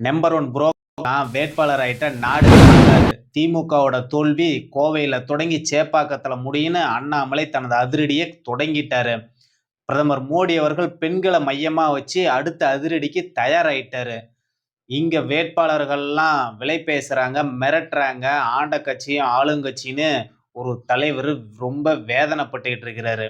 Number one bro வேட்பாளர் ஆயிட்ட நாடு. திமுகவோட தோல்வி கோவையில தொடங்கி சேப்பாக்கத்துல முடியும்னு அண்ணாமலை தனது அதிரடியை தொடங்கிட்டாரு. பிரதமர் மோடி அவர்கள் பெண்களை மையமா வச்சு அடுத்த அதிரடிக்கு தயாராயிட்டாரு. இங்க வேட்பாளர்கள்லாம் விலை பேசுறாங்க, மிரட்டுறாங்க. ஆண்ட கட்சியும் ஆளுங்கட்சின்னு ஒரு தலைவர் ரொம்ப வேதனைப்பட்டுக்கிட்டு இருக்கிறாரு.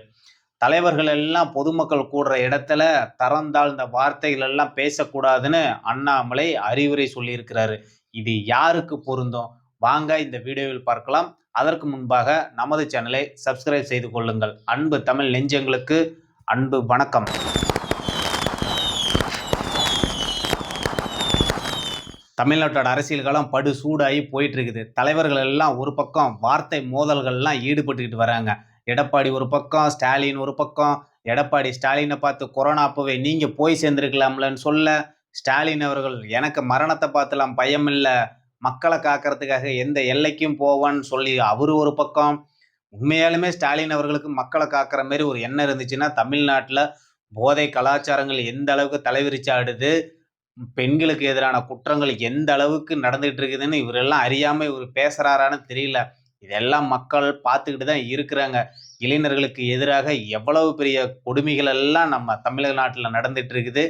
தலைவர்கள் எல்லாம் பொதுமக்கள் கூடுற இடத்துல தரம் தாழ்ந்த வார்த்தைகள் எல்லாம் பேசக்கூடாதுன்னு அண்ணாமலை அறிவுரை சொல்லியிருக்கிறாரு. இது யாருக்கு பொருந்தும்? வாங்க இந்த வீடியோவில் பார்க்கலாம். அதற்கு முன்பாக நமது சேனலை சப்ஸ்கிரைப் செய்து கொள்ளுங்கள். அன்பு தமிழ் நெஞ்சங்களுக்கு அன்பு வணக்கம். தமிழ்நாட்டோட அரசியல் காலம் படு சூடாகி போயிட்டு இருக்குது. தலைவர்கள் எல்லாம் ஒரு பக்கம் வார்த்தை மோதல்கள்லாம் ஈடுபட்டுக்கிட்டு வராங்க. எடப்பாடி ஒரு பக்கம், ஸ்டாலின் ஒரு பக்கம். எடப்பாடி ஸ்டாலினை பார்த்து கொரோனா அப்பவே நீங்க போய் சேர்ந்திருக்கலாம்லன்னு சொல்ல, ஸ்டாலின் அவர்கள் எனக்கு மரணத்தை பார்த்துலாம் பயம் இல்லை, மக்களை காக்கிறதுக்காக எந்த எல்லைக்கும் போவான்னு சொல்லி அவரு ஒரு பக்கம். உண்மையாலுமே ஸ்டாலின் அவர்களுக்கு மக்களை காக்கிற மாதிரி ஒரு எண்ணம் இருந்துச்சுன்னா தமிழ்நாட்டில் போதை கலாச்சாரங்கள் எந்த அளவுக்கு தலைவிரிச்சாடுது, பெண்களுக்கு எதிரான குற்றங்கள் எந்த அளவுக்கு நடந்துகிட்டு இருக்குதுன்னு இவரெல்லாம் அறியாம இவர் பேசுறாரான்னு தெரியல. இதெல்லாம் மக்கள் பார்த்துக்கிட்டு தான் இருக்கிறாங்க. இளைஞர்களுக்கு எதிராக எவ்வளவு பெரிய கொடுமைகள் எல்லாம் நம்ம தமிழ்நாட்டில் நடந்துட்டு இருக்குது.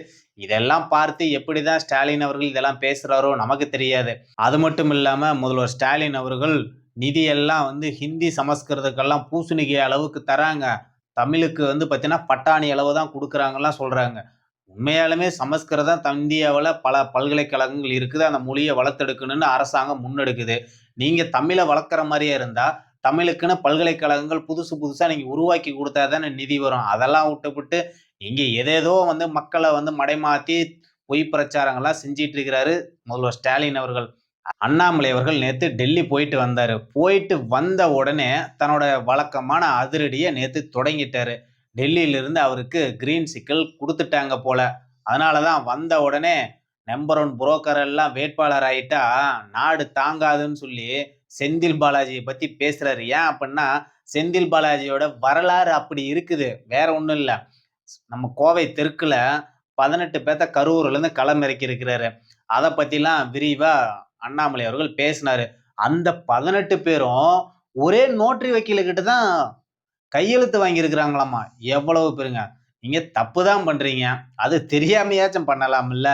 இதெல்லாம் பார்த்து எப்படிதான் ஸ்டாலின் அவர்கள் இதெல்லாம் பேசுறாரோ நமக்கு தெரியாது. அது மட்டும் இல்லாம முதல்வர் ஸ்டாலின் அவர்கள் நிதியெல்லாம் ஹிந்தி சமஸ்கிருதத்துக்கெல்லாம் பூசணிக்கை அளவுக்கு தராங்க. தமிழுக்கு பார்த்தீங்கன்னா பட்டாணி அளவு தான் கொடுக்குறாங்கலாம் சொல்றாங்க. உண்மையாலுமே சமஸ்கிருதம் இந்தியாவில் பல பல்கலைக்கழகங்கள் இருக்குது. அந்த மொழியை வளர்த்தெடுக்கணும்னு அரசாங்கம் முன்னெடுக்குது. நீங்க தமிழை வளர்க்குற மாதிரியே இருந்தா தமிழுக்குன்னு பல்கலைக்கழகங்கள் புதுசு புதுசா நீங்க உருவாக்கி கொடுத்தா தானே நிதி வரும். அதெல்லாம் விட்டுவிட்டு இங்க எதேதோ மக்களை மடைமாத்தி பொய் பிரச்சாரங்கள்லாம் செஞ்சிட்டு இருக்கிறாரு முதல்வர் ஸ்டாலின் அவர்கள். அண்ணாமலை அவர்கள் நேற்று டெல்லி போயிட்டு வந்தாரு. போயிட்டு வந்த உடனே தன்னோட வழக்கமான அதிரடியை நேற்று தொடங்கிட்டாரு. டெல்லியிலிருந்து அவருக்கு கிரீன் சிக்கல் கொடுத்துட்டாங்க போல. அதனாலதான் வந்த உடனே நம்பர் ஒன் புரோக்கர் எல்லாம் வேட்பாளர் ஆயிட்டா நாடு தாங்காதுன்னு சொல்லி செந்தில் பாலாஜியை பத்தி பேசுறாரு. ஏன் அப்படின்னா செந்தில் பாலாஜியோட வரலாறு அப்படி இருக்குது, வேற ஒண்ணும் இல்ல. நம்ம கோவை தெற்குல 18 பேத்த கரூர்ல இருந்து களமிறக்கி இருக்கிறாரு. அதை பத்திலாம் விரிவா அண்ணாமலை அவர்கள் பேசினாரு. அந்த 18 பேரும் ஒரே நோட்டரி வக்கீலுக்கிட்ட தான் கையெழுத்து வாங்கி இருக்கிறாங்களாமா. எவ்வளவு பேருங்க! நீங்க தப்பு தான் பண்றீங்க, அது தெரியாமையாச்சும் பண்ணலாம் இல்ல.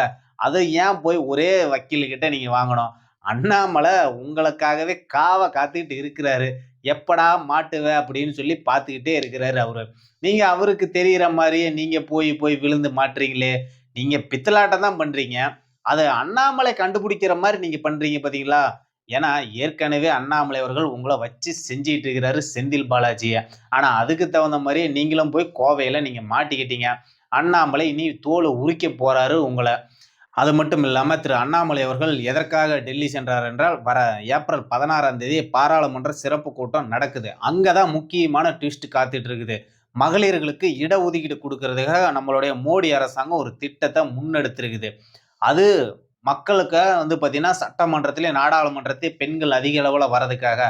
அதை ஏன் போய் ஒரே வக்கீலுக்கிட்ட நீங்க வாங்கணும்? அண்ணாமலை உங்களுக்காகவே காத்துக்கிட்டு இருக்கிறாரு. எப்படா மாட்டுவ அப்படின்னு சொல்லி பார்த்துக்கிட்டே இருக்கிறாரு அவரு. நீங்க அவருக்கு தெரிகிற மாதிரியே நீங்க போய் போய் விழுந்து மாட்டுறீங்களே. நீங்க பித்தலாட்டம் தான் பண்றீங்க. அதை அண்ணாமலை கண்டுபிடிக்கிற மாதிரி நீங்க பண்றீங்க பாத்தீங்களா? ஏன்னா ஏற்கனவே அண்ணாமலை அவர்கள் உங்களை வச்சு செஞ்சிட்டு இருக்கிறாரு செந்தில் பாலாஜிய. ஆனா அதுக்கு தகுந்த மாதிரி நீங்களும் போய் கோவையில நீங்க மாட்டிக்கிட்டீங்க. அண்ணாமலை இனி தோலை உரிக்க போறாரு உங்களை. அது மட்டும் இல்லாம திரு அண்ணாமலை அவர்கள் எதற்காக டெல்லி சென்றார் என்றால், வர ஏப்ரல் 16ஆம் தேதி பாராளுமன்ற சிறப்பு கூட்டம் நடக்குது. அங்கதான் முக்கியமான ட்விஸ்ட் காத்துட்டு இருக்குது. மகளிர்களுக்கு இடஒதுக்கீடு கொடுக்கறதுக்காக நம்மளுடைய மோடி அரசாங்கம் ஒரு திட்டத்தை முன்னெடுத்திருக்குது. அது மக்களுக்கு பார்த்தீங்கன்னா சட்டமன்றத்திலே நாடாளுமன்றத்தை பெண்கள் அதிக அளவுல வர்றதுக்காக.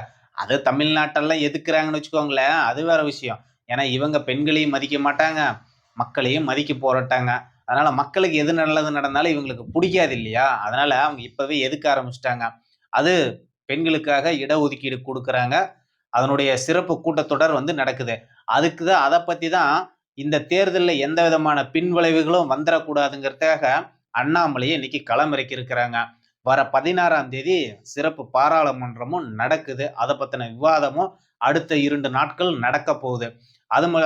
அது தமிழ்நாட்டெல்லாம் எதுக்குறாங்கன்னு வச்சுக்கோங்களேன், அது வேற விஷயம். ஏன்னா இவங்க பெண்களையும் மதிக்க மாட்டாங்க, மக்களையும் மதிக்க போராட்டாங்க. அதனால மக்களுக்கு எது நல்லது நடந்தாலும் இவங்களுக்கு பிடிக்காது இல்லையா? அதனால அவங்க இப்பவே எதுக்க ஆரம்பிச்சிட்டாங்க. அது பெண்களுக்காக இடஒதுக்கீடு கொடுக்குறாங்க. அதனுடைய சிறப்பு கூட்டத்தொடர் நடக்குது. அதுக்கு தான் அதை பத்தி தான் இந்த தேர்தலில் எந்த விதமான பின்விளைவுகளும் வந்துடக்கூடாதுங்கிறதுக்காக அண்ணாமலையை இன்னைக்கு களமிறக்கி இருக்கிறாங்க. வர 16ஆம் தேதி சிறப்பு பாராளுமன்றமும் நடக்குது. அதை பத்தின விவாதமும் அடுத்த 2 நாட்கள் நடக்க போகுது.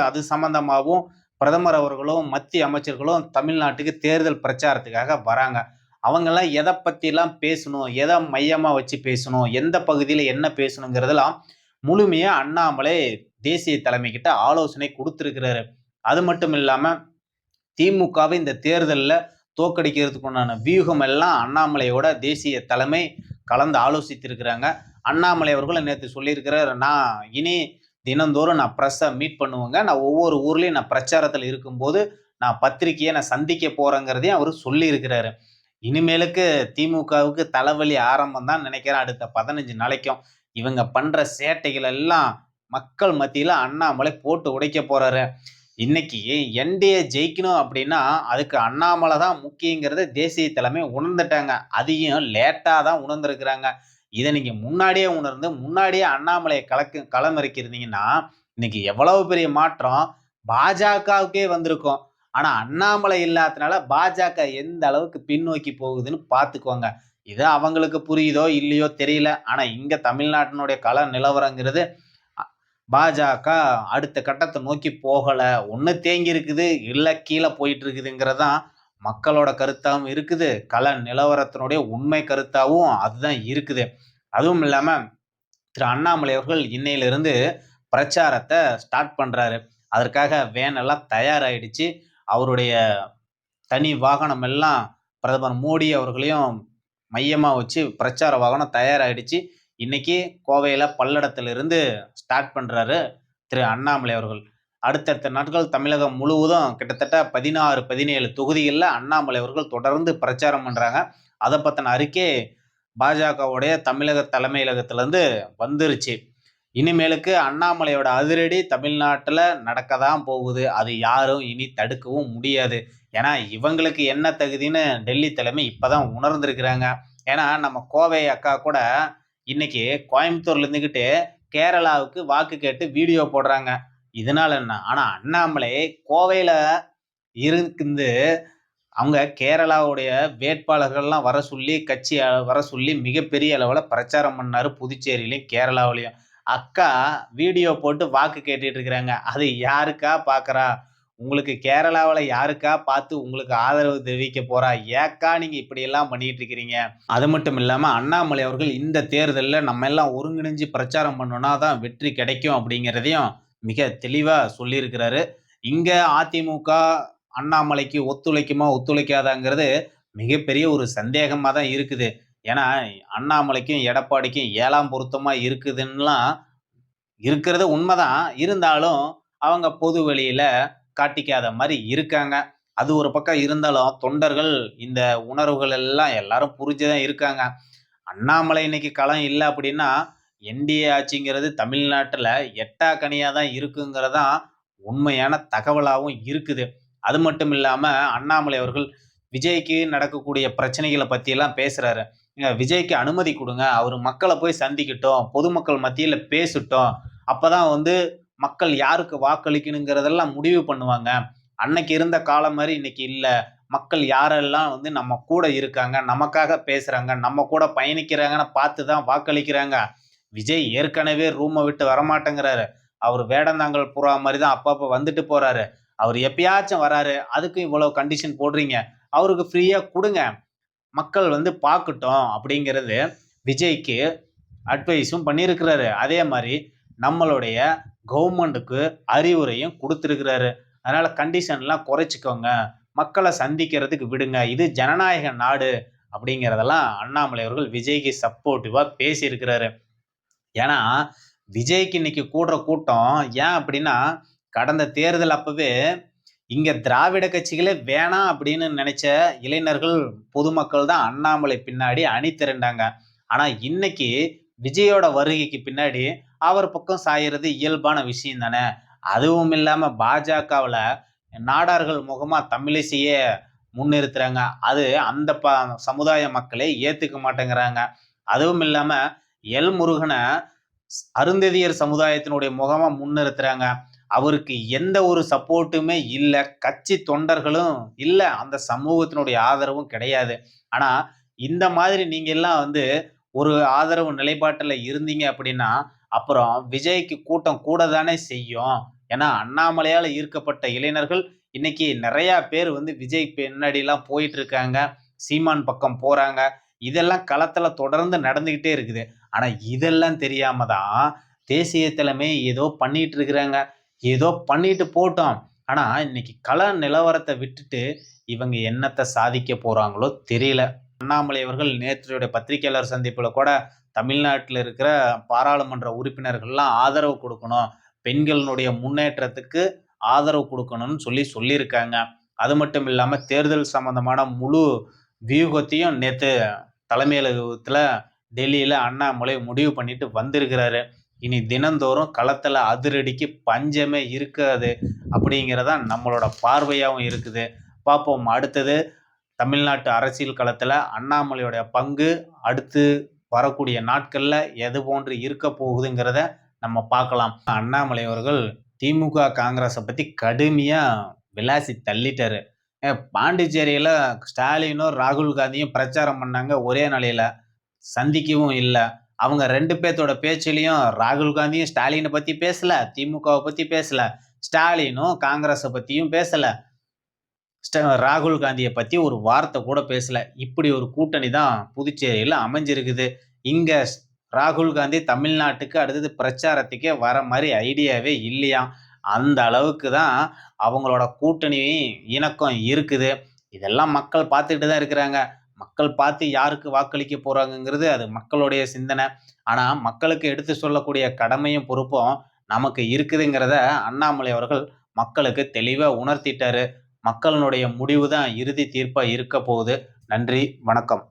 அது சம்பந்தமாகவும் பிரதமர் அவர்களும் மத்திய அமைச்சர்களும் தமிழ்நாட்டுக்கு தேர்தல் பிரச்சாரத்துக்காக வராங்க. அவங்கெல்லாம் எதை பத்திலாம் பேசணும், எதை மையமா வச்சு பேசணும், எந்த பகுதியில என்ன பேசணுங்கிறதெல்லாம் முழுமையா அண்ணாமலை தேசிய தலைமை கிட்ட ஆலோசனை கொடுத்திருக்கிறாரு. அது மட்டும் இல்லாம திமுகவை இந்த தேர்தலில் தோற்கடிக்கிறதுக்குண்டான வியூகம் எல்லாம் அண்ணாமலையோட தேசிய தலைமை கலந்து ஆலோசித்திருக்கிறாங்க. அண்ணாமலை அவர்களும் நேற்று சொல்லியிருக்கிறார், நான் இனி தினந்தோறும் நான் ப்ரெஸ்ஸை மீட் பண்ணுவேங்க, நான் ஒவ்வொரு ஊர்லேயும் நான் பிரச்சாரத்தில் இருக்கும்போது நான் பத்திரிகையை நான் சந்திக்க போகிறேங்கிறதையும் அவர் சொல்லியிருக்கிறாரு. இனிமேலுக்கு திமுகவுக்கு தலைவலி ஆரம்பம் தான் நினைக்கிறேன். அடுத்த 15 நாளைக்கும் இவங்க பண்ற சேட்டைகள் எல்லாம் மக்கள் மத்தியில் அண்ணாமலை போட்டு உடைக்க போறாரு. இன்னைக்கு என்டிஏ ஜெயிக்கணும் அப்படின்னா, அதுக்கு அண்ணாமலை தான் முக்கியங்கிறத தேசிய தலைமை உணர்ந்துட்டாங்க. அதையும் லேட்டா தான் உணர்ந்திருக்கிறாங்க. இத நீங்க முன்னாடியே உணர்ந்து, முன்னாடியே அண்ணாமலைய களமிறக்கியிருந்தீங்கன்னா, இன்னைக்கு எவ்வளவு பெரிய மாற்றம் பாஜகவுக்கே வந்திருக்கும். ஆனா அண்ணாமலை இல்லாதனால பாஜக எந்த அளவுக்கு பின்னோக்கி போகுதுன்னு பார்த்துக்கோங்க. இது அவங்களுக்கு புரியுதோ இல்லையோ தெரியல. ஆனா இங்க தமிழ்நாட்டினுடைய கள நிலவரங்கிறது பாஜக அடுத்த கட்டத்த நோக்கி போகல. ஒண்ணு தேங்கி இருக்குது, இல்ல கீழ போயிட்டு இருக்குதுங்கிறது தான் மக்களோட கருத்தாவும் இருக்குது. கள நிலவரத்தினுடைய உண்மை கருத்தாவும் அதுதான் இருக்குது. அதுவும் இல்லாம திரு அண்ணாமலை அவர்கள் இன்னையிலிருந்து பிரச்சாரத்த ஸ்டார்ட் பண்றாரு. அதற்காக வேன் எல்லாம் தயாராயிடுச்சு. அவருடைய தனி வாகனம் எல்லாம் பிரதமர் மோடி அவர்களையும் மையமா வச்சு பிரச்சார வாகனம் தயாராயிடுச்சு. இன்னைக்கு கோவையில பல்லடத்திலிருந்து ஸ்டார்ட் பண்றாரு திரு அண்ணாமலை அவர்கள். அடுத்தடுத்த நாட்கள் தமிழகம் முழுவதும் கிட்டத்தட்ட 16, 17 தொகுதிகள்ல அண்ணாமலை அவர்கள் தொடர்ந்து பிரச்சாரம் பண்றாங்க. அத பத்தின அறிக்கை பாஜகவுடைய தமிழக தலைமையகத்திலிருந்து வந்துருச்சு. இனிமேலுக்கு அண்ணாமலையோட அதிரடி தமிழ்நாட்டுல நடக்கதான் போகுது. அது யாரும் இனி தடுக்கவும் முடியாது. ஏன்னா, இவங்களுக்கு என்ன தகுதின்னு டெல்லி தலைமை இப்பதான் உணர்ந்திருக்கிறாங்க. ஏன்னா, நம்ம கோவை அக்கா கூட இன்னைக்கு கோயம்புத்தூர்ல இருந்துகிட்டு கேரளாவுக்கு வாக்கு கேட்டு வீடியோ போடுறாங்க. இதனால என்ன? ஆனா அண்ணாமலை கோவையில இருந்து அவங்க கேரளாவுடைய வேட்பாளர்கள்லாம் வர சொல்லி, வர சொல்லி மிகப்பெரிய அளவுல பிரச்சாரம் பண்ணாரு. புதுச்சேரியிலயும், கேரளாவுலயும். அக்கா வீடியோ போட்டு வாக்கு கேட்டுட்டு இருக்கிறாங்க. அது யாருக்கா பார்க்கிறா? உங்களுக்கு கேரளாவுல யாருக்கா பார்த்து உங்களுக்கு ஆதரவு தெரிவிக்க போறா? ஏக்கா நீங்க இப்படியெல்லாம் பண்ணிட்டு இருக்கிறீங்க? அது மட்டும் இல்லாம அண்ணாமலை அவர்கள் இந்த தேர்தல்ல நம்ம எல்லாம் ஒருங்கிணைஞ்சு பிரச்சாரம் பண்ணோம்னா தான் வெற்றி கிடைக்கும் அப்படிங்கிறதையும் மிக தெளிவா சொல்லியிருக்கிறாரு. இங்க அதிமுக அண்ணாமலைக்கு ஒத்துழைக்குமா, ஒத்துழைக்காதாங்கிறது மிகப்பெரிய ஒரு சந்தேகமா தான் இருக்குது. ஏன்னா, அண்ணாமலைக்கும், எடப்பாடிக்கும் 7ஆம் பொருத்தமா இருக்குதுன்னுலாம் இருக்கிறது உண்மதான். இருந்தாலும் அவங்க பொது வெளியில காட்டிக்காத மாரி இருக்காங்க. அது ஒரு பக்கம் இருந்தாலும், தொண்டர்கள் இந்த உணர்வுகள் எல்லாம் எல்லாரும் புரிஞ்சு தான் இருக்காங்க. அண்ணாமலை இன்னைக்கு களம் இல்ல அப்படின்னா, என்டிஏ ஆட்சிங்கிறது தமிழ்நாட்டுல எட்டா கனியா தான் இருக்குங்கிறது தான் உண்மையான தகவலாவும் இருக்குது. அது மட்டும் இல்லாம அண்ணாமலை அவர்கள் விஜய்க்கு நடக்கக்கூடிய பிரச்சனைகள பத்தியெல்லாம் பேசுறாரு. ஏங்க விஜய்க்கு அனுமதி குடுங்க. அவரு மக்கள போய் சந்திக்கட்டும். பொதுமக்கள் மத்தியில பேசட்டும். அப்பதான் வந்து மக்கள் யாருக்கு வாக்களிக்கணுங்கிறதெல்லாம் முடிவு பண்ணுவாங்க. அன்னைக்கு இருந்த காலம் மாரி இன்னைக்கு இல்ல. மக்கள் யாரெல்லாம் வந்து நம்ம கூட இருக்காங்க, நமக்காக பேசுறாங்க, நம்ம கூட பயணிக்கிறாங்கன்னு பார்த்து தான் வாக்களிக்கிறாங்க. விஜய் ஏற்கனவே ரூம விட்டு வரமாட்டேங்கிறாரு. அவரு வேடந்தாங்கல் புறா மாரி தான் அப்பப்ப வந்துட்டு போறாரு. அவரு எப்பயாச்சும் வராரு. அதுக்கும் இவ்வளவு கண்டிஷன் போடுறீங்க. அவருக்கு ஃப்ரீயா குடுங்க. மக்கள் வந்து பார்க்கட்டும் அப்படிங்கிறது விஜய்க்கு அட்வைஸும் பண்ணியிருக்கிறாரு. அதே மாரி நம்மளுடைய கவர்மெண்ட்டுக்கு அறிவுரையும் குடுத்திருக்கிறாரு. அதனால கண்டிஷன்லாம் குறைச்சுக்கோங்க. மக்கள சந்திக்கிறதுக்கு விடுங்க. இது ஜனநாயக நாடு அப்படிங்கிறதெல்லாம் அண்ணாமலை அவர்கள் விஜய்க்கு சப்போர்ட்டிவா பேசியிருக்கிறாரு. ஏன்னா, விஜய்க்கு இன்னைக்கு கூடுற கூட்டம் ஏன் அப்படின்னா, கடந்த தேர்தல் அப்பவே இங்க திராவிட கட்சிகளே வேணாம் அப்படின்னு நினைச்ச இளைஞர்கள், பொதுமக்கள் தான் அண்ணாமலை பின்னாடி அணி திரண்டாங்க. ஆனா இன்னைக்கு விஜயோட வருகைக்கு பின்னாடி அவர் பக்கம் சாயறது இயல்பான விஷயம் தானே. அதுவும் இல்லாம பாஜகவுல நாடார்கள் முகமா தமிழிசைய முன்னிறுத்துறாங்க. அது அந்த சமுதாய மக்களே ஏத்துக்க மாட்டேங்கிறாங்க. அதுவும் இல்லாம எல் முருகன அருந்ததியர் சமுதாயத்தினுடைய முகமா முன்னிறுத்துறாங்க. அவருக்கு எந்த ஒரு சப்போர்ட்டுமே இல்ல. கட்சி தொண்டர்களும் இல்ல. அந்த சமூகத்தினுடைய ஆதரவும் கிடையாது. ஆனா, இந்த மாதிரி நீங்க எல்லாம் வந்து ஒரு ஆதரவு நிலைப்பாட்டுல இருந்தீங்க அப்படின்னா, அப்புறம் விஜய்க்கு கூட்டம் கூட தானே செய்யும். ஏன்னா, அண்ணாமலையால ஈர்க்கப்பட்ட இளைஞர்கள் இன்னைக்கு நெறைய பேர் வந்து விஜய் பின்னாடிலாம் போயிட்டு இருக்காங்க. சீமான் பக்கம் போறாங்க. இதெல்லாம் களத்துல தொடர்ந்து நடந்துகிட்டே இருக்குது. ஆனா, இதெல்லாம் தெரியாம தான் தேசிய தலைமை ஏதோ பண்ணிட்டு இருக்கிறாங்க. ஏதோ பண்ணிட்டு போட்டோம். ஆனா, இன்னைக்கு கள நிலவரத்த விட்டுட்டு, இவங்க என்னத்த சாதிக்க போறாங்களோ தெரியல. அண்ணாமலை அவர்கள் நேற்றைய பத்திரிகையாளர் சந்திப்புல கூட, தமிழ்நாட்டுல இருக்கிற பாராளுமன்ற உறுப்பினர்கள்லாம் ஆதரவு குடுக்கணும். பெண்களினுடைய முன்னேற்றத்துக்கு ஆதரவு குடுக்கணும்னு சொல்லியிருக்காங்க. அது மட்டும் இல்லாம தேர்தல் சம்பந்தமான முழு வியூகத்தையும் நேத்து தலைமையகத்துல டெல்லியில அண்ணாமலை முடிவு பண்ணிட்டு வந்திருக்கிறாரு. இனி தினந்தோறும் களத்துல அதிரடிக்கு பஞ்சமே இருக்காது அப்படிங்கிறதா நம்மளோட பார்வையாவும் இருக்குது. பார்ப்போம் அடுத்தது தமிழ்நாட்டு அரசியல் களத்துல அண்ணாமலையோட பங்கு அடுத்து வரக்கூடிய நாட்கள்ல எது போன்று இருக்க போகுதுங்கிறத நம்ம பார்க்கலாம். அண்ணாமலை அவர்கள் திமுக, காங்கிரஸ பத்தி கடுமையா விளாசி தள்ளிட்டாரு. பாண்டிச்சேரியில ஸ்டாலினும், ராகுல் காந்தியும் பிரச்சாரம் பண்ணாங்க ஒரே நாளையில. சந்திக்கவும் இல்ல. அவங்க 2 பேத்தோட பேச்சுலயும் ராகுல் காந்தியும் ஸ்டாலின பத்தி பேசல, திமுகவ பத்தி பேசல. ஸ்டாலினும் காங்கிரஸ பத்தியும் பேசல. ராகுல் காந்திய பத்தி ஒரு வார்த்தை கூட பேசல. இப்படி ஒரு கூட்டணி தான் புதுச்சேரியில அமைஞ்சிருக்குது. இங்க ராகுல் காந்தி தமிழ்நாட்டுக்கு அடுத்தது பிரச்சாரத்துக்கே வர மாரி ஐடியாவே இல்லையாம். அந்த அளவுக்கு தான் அவங்களோட கூட்டணி இணக்கம் இருக்குது. இதெல்லாம் மக்கள் பார்த்துக்கிட்டு தான் இருக்கிறாங்க. மக்கள் பார்த்து யாருக்கு வாக்களிக்க போறாங்கங்கிறது அது மக்களுடைய சிந்தனை. ஆனா மக்களுக்கு எடுத்து சொல்லக்கூடிய கடமையும், பொறுப்பும் நமக்கு இருக்குதுங்கிறத அண்ணாமலை அவர்கள் மக்களுக்கு தெளிவா உணர்த்திட்டாரு. மக்களினுடைய முடிவு தான் இறுதி தீர்ப்பா இருக்க போகுது. நன்றி, வணக்கம்.